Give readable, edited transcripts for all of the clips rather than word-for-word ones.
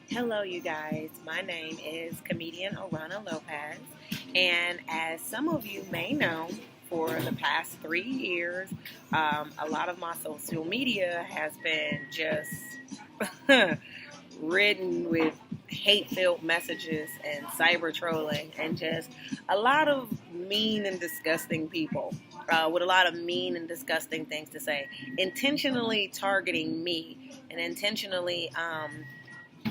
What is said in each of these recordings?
Hello, you guys. My name is comedian Orana Lopez, and as some of you may know, for the past 3 years, a lot of my social media has been just ridden with hate-filled messages and cyber trolling and just a lot of mean and disgusting people with a lot of mean and disgusting things to say, intentionally targeting me and intentionally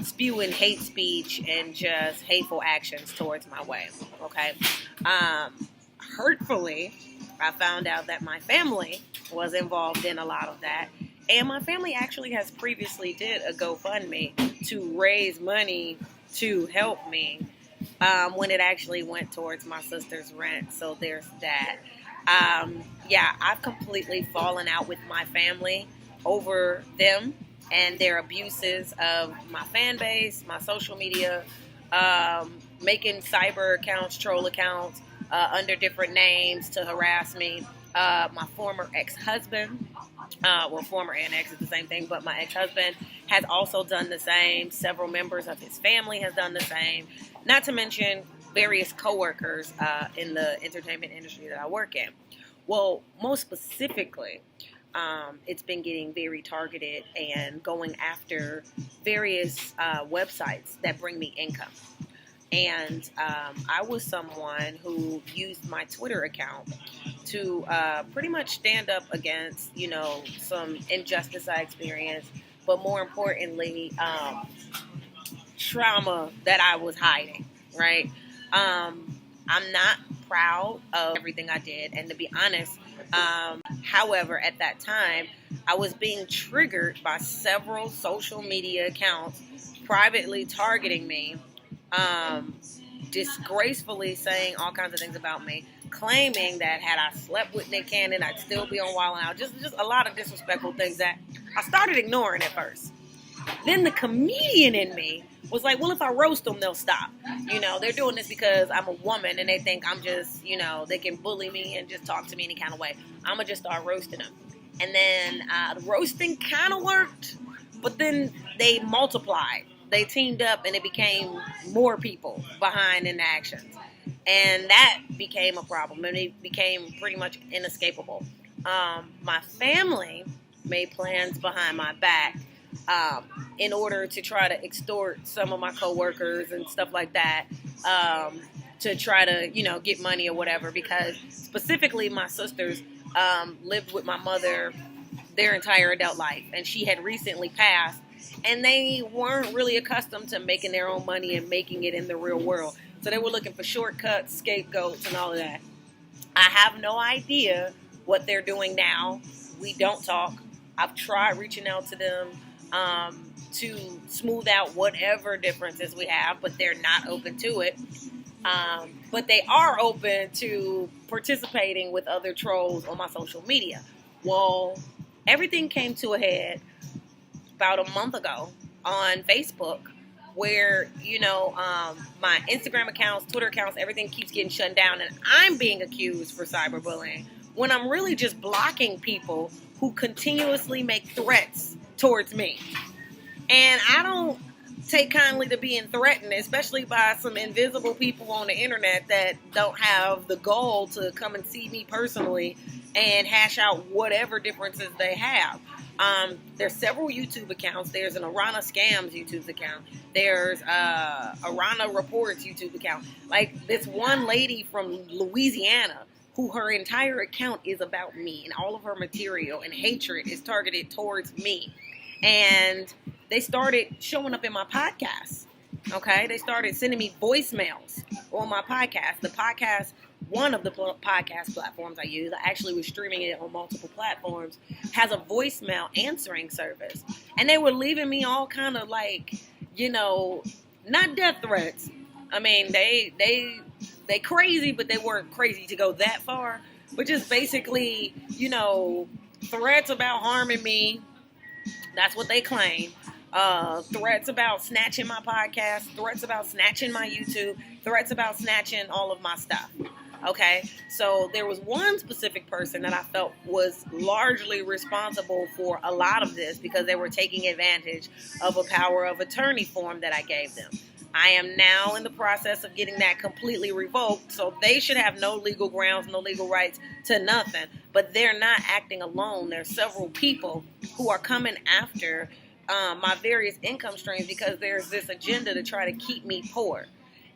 spewing hate speech and just hateful actions towards my way, okay? Hurtfully, I found out that my family was involved in a lot of that, and my family actually has previously did a GoFundMe to raise money to help me when it actually went towards my sister's rent, so there's that. I've completely fallen out with my family over them and their abuses of my fan base, my social media, making cyber accounts, troll accounts under different names to harass me. My former ex-husband, former and ex is the same thing, but my ex-husband has also done the same. Several members of his family has done the same. Not to mention various coworkers in the entertainment industry that I work in. Well, most specifically, it's been getting very targeted and going after various websites that bring me income. And I was someone who used my Twitter account to pretty much stand up against, some injustice I experienced, but more importantly, trauma that I was hiding, right? I'm not proud of everything I did, and to be honest, however, at that time, I was being triggered by several social media accounts privately targeting me, disgracefully saying all kinds of things about me, claiming that had I slept with Nick Cannon, I'd still be on Wild 'N Out. Just a lot of disrespectful things that I started ignoring at first. Then the comedian in me was like, well, if I roast them, they'll stop. They're doing this because I'm a woman and they think I'm just, they can bully me and just talk to me any kind of way. I'm going to just start roasting them. And then the roasting kind of worked, but then they multiplied. They teamed up and it became more people behind in the actions. And that became a problem and it became pretty much inescapable. My family made plans behind my back in order to try to extort some of my coworkers and stuff like that, to try to, get money or whatever, because specifically my sisters lived with my mother their entire adult life, and she had recently passed, and they weren't really accustomed to making their own money and making it in the real world. So they were looking for shortcuts, scapegoats, and all of that. I have no idea what they're doing now. We don't talk. I've tried reaching out to them to smooth out whatever differences we have, but they're not open to it. But they are open to participating with other trolls on my social media. Well, everything came to a head about a month ago on Facebook, where, my Instagram accounts, Twitter accounts, everything keeps getting shut down, and I'm being accused for cyberbullying when I'm really just blocking people who continuously make threats towards me. And I don't take kindly to being threatened, especially by some invisible people on the internet that don't have the gall to come and see me personally and hash out whatever differences they have. There's several YouTube accounts. There's an Orana Scams YouTube account. There's Orana Reports YouTube account. Like this one lady from Louisiana who her entire account is about me, and all of her material and hatred is targeted towards me. And they started showing up in my podcast. Okay, they started sending me voicemails on my podcast. The podcast, one of the podcast platforms I use, I actually was streaming it on multiple platforms, has a voicemail answering service. And they were leaving me all kind of like, not death threats. I mean, they crazy, but they weren't crazy to go that far. But just basically, threats about harming me. That's what they claim. Threats about snatching my podcast, threats about snatching my YouTube, threats about snatching all of my stuff. Okay, so there was one specific person that I felt was largely responsible for a lot of this because they were taking advantage of a power of attorney form that I gave them. I am now in the process of getting that completely revoked, so they should have no legal grounds, no legal rights to nothing. But they're not acting alone. There's several people who are coming after my various income streams because there's this agenda to try to keep me poor.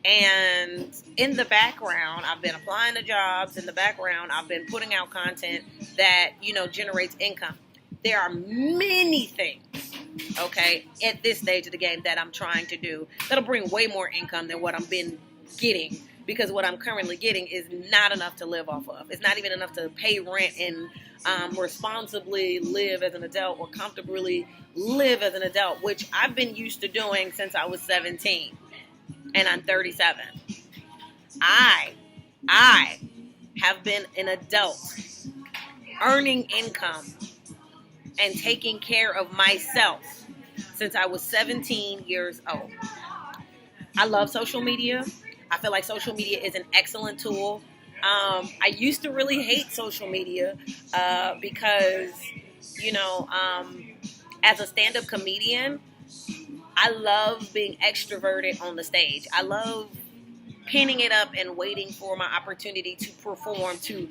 And in the background, I've been applying to jobs. In the background, I've been putting out content that, generates income. There are many things, okay, at this stage of the game that I'm trying to do that'll bring way more income than what I've been getting, because what I'm currently getting is not enough to live off of. It's not even enough to pay rent and responsibly live as an adult or comfortably live as an adult, which I've been used to doing since I was 17. And I'm 37. I have been an adult earning income and taking care of myself since I was 17 years old. I love social media. I feel like social media is an excellent tool. I used to really hate social media because, as a stand-up comedian, I love being extroverted on the stage. I love pinning it up and waiting for my opportunity to perform, to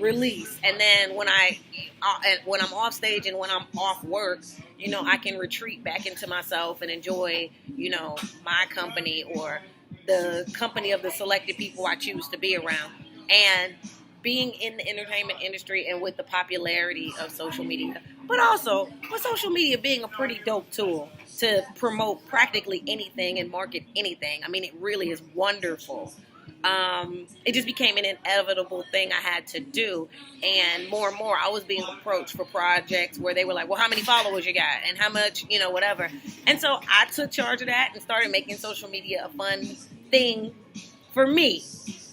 release. And then when I'm off stage and when I'm off work, I can retreat back into myself and enjoy, my company or the company of the selected people I choose to be around. And being in the entertainment industry and with the popularity of social media, but also with social media being a pretty dope tool to promote practically anything and market anything. I mean, it really is wonderful. It just became an inevitable thing I had to do. And more, I was being approached for projects where they were like, well, how many followers you got? And how much, whatever. And so I took charge of that and started making social media a fun thing for me.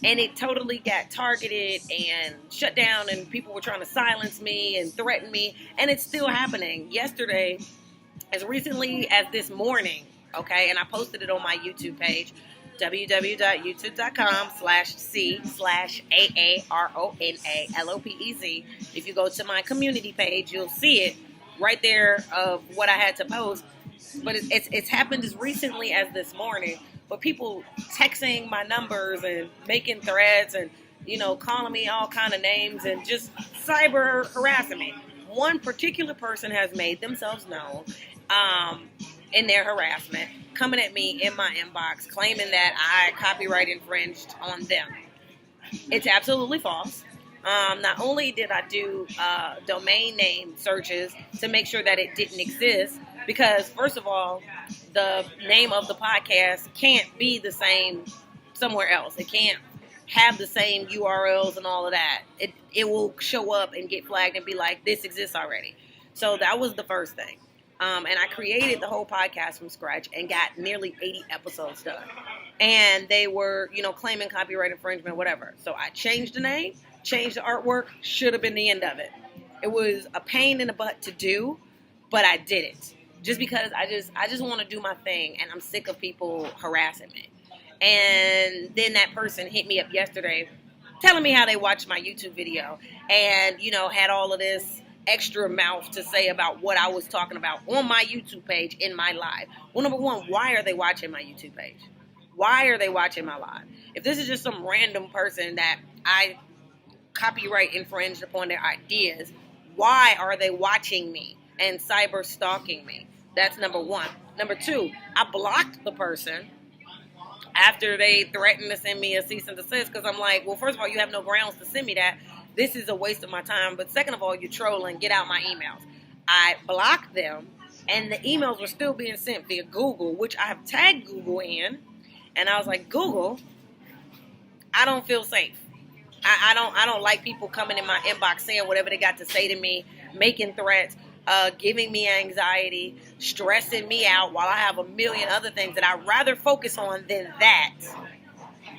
And it totally got targeted and shut down, and people were trying to silence me and threaten me. And it's still happening. Yesterday, as recently as this morning, okay, and I posted it on my YouTube page, www.youtube.com/C/AARONALOPEZ. If you go to my community page, you'll see it right there of what I had to post. But it's happened as recently as this morning. But people texting my numbers and making threads and, calling me all kind of names and just cyber harassing me. One particular person has made themselves known in their harassment, coming at me in my inbox, claiming that I copyright infringed on them. It's absolutely false. Not only did I do domain name searches to make sure that it didn't exist, because first of all, the name of the podcast can't be the same somewhere else. It can't have the same URLs and all of that. It will show up and get flagged and be like, this exists already. So that was the first thing. And I created the whole podcast from scratch and got nearly 80 episodes done. And they were, claiming copyright infringement, whatever. So I changed the name, changed the artwork, should have been the end of it. It was a pain in the butt to do, but I did it. Just because I just want to do my thing, and I'm sick of people harassing me. And then that person hit me up yesterday telling me how they watched my YouTube video and, had all of this extra mouth to say about what I was talking about on my YouTube page in my live. Well, number one, why are they watching my YouTube page? Why are they watching my live? If this is just some random person that I copyright infringed upon their ideas, why are they watching me and cyber stalking me? That's number one. Number two, I blocked the person after they threatened to send me a cease and desist, because I'm like, well, first of all, you have no grounds to send me that. This is a waste of my time. But second of all, you're trolling. Get out my emails. I blocked them, and the emails were still being sent via Google, which I have tagged Google in. And I was like, Google, I don't feel safe. I don't like people coming in my inbox saying whatever they got to say to me, making threats, giving me anxiety, stressing me out while I have a million other things that I'd rather focus on than that.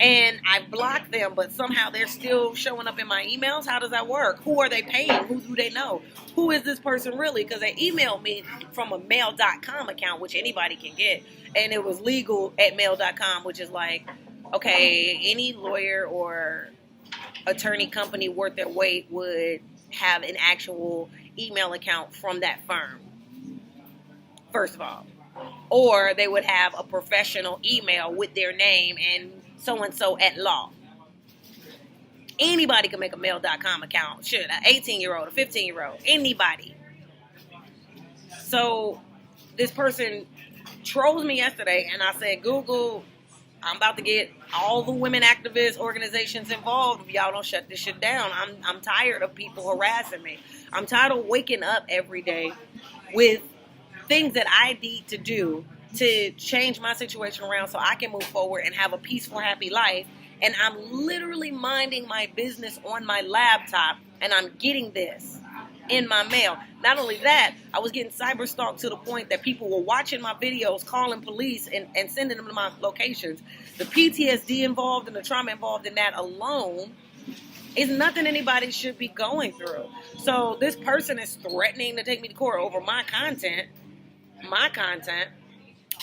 And I blocked them, but somehow they're still showing up in my emails. How does that work? Who are they paying? Who do they know? Who is this person really? Because they emailed me from a mail.com account, which anybody can get. And it was legal at mail.com, which is like, okay, any lawyer or attorney company worth their weight would have an actual email account from that firm, first of all. Or they would have a professional email with their name and so at law. Anybody can make a mail.com account. Shit, an 18-year-old, a 15-year-old, anybody. So this person trolls me yesterday, and I said, Google, I'm about to get all the women activist organizations involved if y'all don't shut this shit down. I'm tired of people harassing me. I'm tired of waking up every day with things that I need to do to change my situation around so I can move forward and have a peaceful, happy life. And I'm literally minding my business on my laptop, and I'm getting this in my mail. Not only that, I was getting cyberstalked to the point that people were watching my videos, calling police, and sending them to my locations. The PTSD involved and the trauma involved in that alone is nothing anybody should be going through. So this person is threatening to take me to court over my content,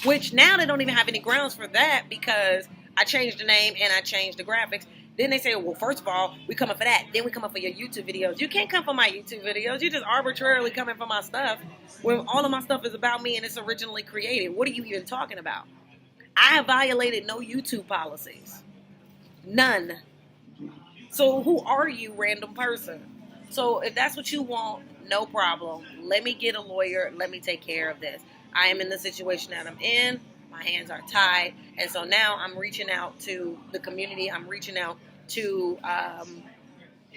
which now they don't even have any grounds for that because I changed the name and I changed the graphics. Then they say, well, first of all, we coming for that. Then we coming for your YouTube videos. You can't come for my YouTube videos. You just arbitrarily coming for my stuff when all of my stuff is about me and it's originally created. What are you even talking about? I have violated no YouTube policies. None. So who are you, random person? So if that's what you want, no problem. Let me get a lawyer. Let me take care of this. I am in the situation that I'm in. My hands are tied. And so now I'm reaching out to the community. I'm reaching out to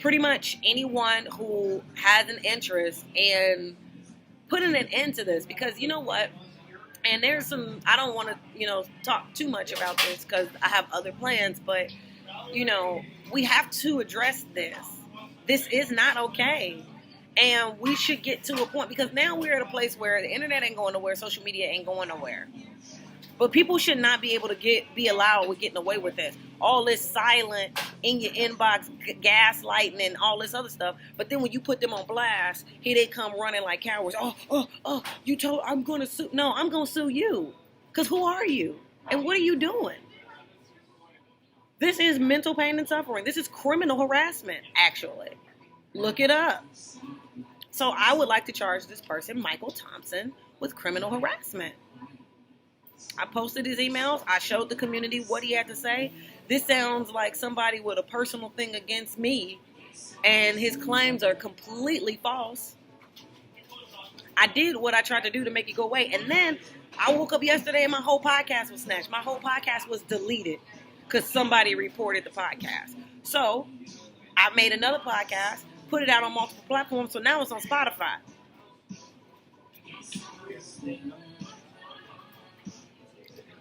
pretty much anyone who has an interest in putting an end to this. Because you know what? And there's some, I don't want to, talk too much about this because I have other plans. But, we have to address this. This is not okay. And we should get to a point because now we're at a place where the internet ain't going nowhere. Social media ain't going nowhere. But people should not be able to be allowed with getting away with this. All this silent in your inbox, gaslighting and all this other stuff. But then when you put them on blast, here they come running like cowards. You told I'm going to sue. No, I'm going to sue you. Because who are you? And what are you doing? This is mental pain and suffering. This is criminal harassment, actually. Look it up. So I would like to charge this person, Michael Thompson, with criminal harassment. I posted his emails. I showed the community what he had to say. This sounds like somebody with a personal thing against me, and his claims are completely false. I did what I tried to do to make it go away, and then I woke up yesterday and my whole podcast was snatched. My whole podcast was deleted because somebody reported the podcast. So I made another podcast, put it out on multiple platforms, so now it's on Spotify.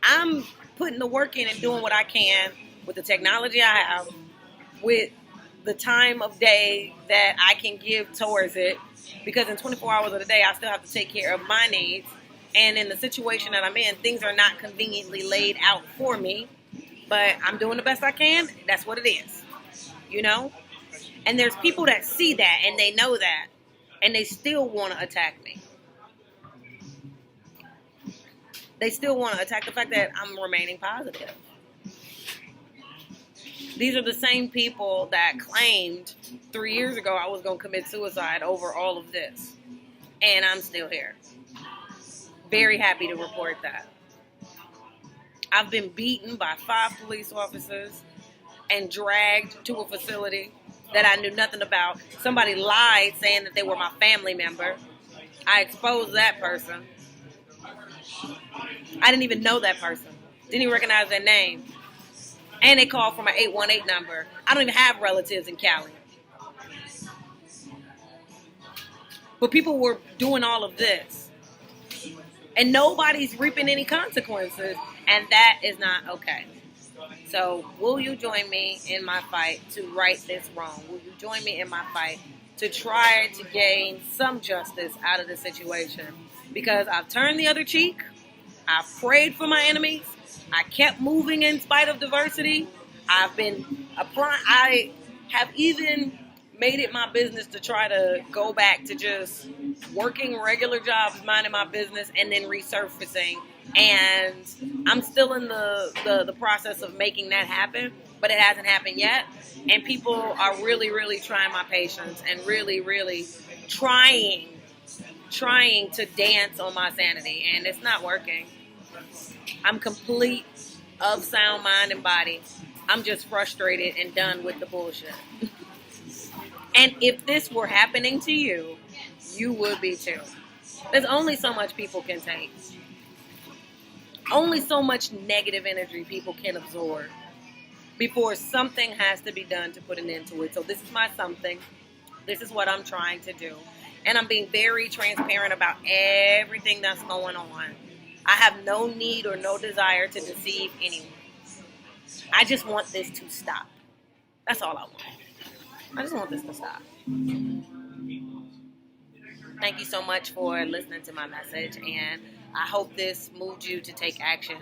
I'm putting the work in and doing what I can with the technology I have, with the time of day that I can give towards it, because in 24 hours of the day, I still have to take care of my needs. And in the situation that I'm in, things are not conveniently laid out for me, but I'm doing the best I can. That's what it is, And there's people that see that and they know that, and they still want to attack me. They still want to attack the fact that I'm remaining positive. These are the same people that claimed 3 years ago I was going to commit suicide over all of this. And I'm still here. Very happy to report that. I've been beaten by 5 police officers and dragged to a facility that I knew nothing about. Somebody lied saying that they were my family member. I exposed that person. I didn't even know that person. Didn't even recognize their name. And they called from an 818 number. I don't even have relatives in Cali. But people were doing all of this. And nobody's reaping any consequences. And that is not okay. So will you join me in my fight to right this wrong? Will you join me in my fight to try to gain some justice out of this situation? Because I've turned the other cheek. I prayed for my enemies. I kept moving in spite of diversity. I've been applying. I have even made it my business to try to go back to just working regular jobs, minding my business, and then resurfacing. And I'm still in the process of making that happen. but it hasn't happened yet. And people are really, really trying my patience and really, really trying to dance on my sanity, and it's not working. I'm complete of sound mind and body. I'm just frustrated and done with the bullshit. And if this were happening to you, you would be too. There's only so much people can take. Only so much negative energy people can absorb before something has to be done to put an end to it. So this is my something. This is what I'm trying to do. And I'm being very transparent about everything that's going on. I have no need or no desire to deceive anyone. I just want this to stop. That's all I want. I just want this to stop. Thank you so much for listening to my message, and I hope this moved you to take action.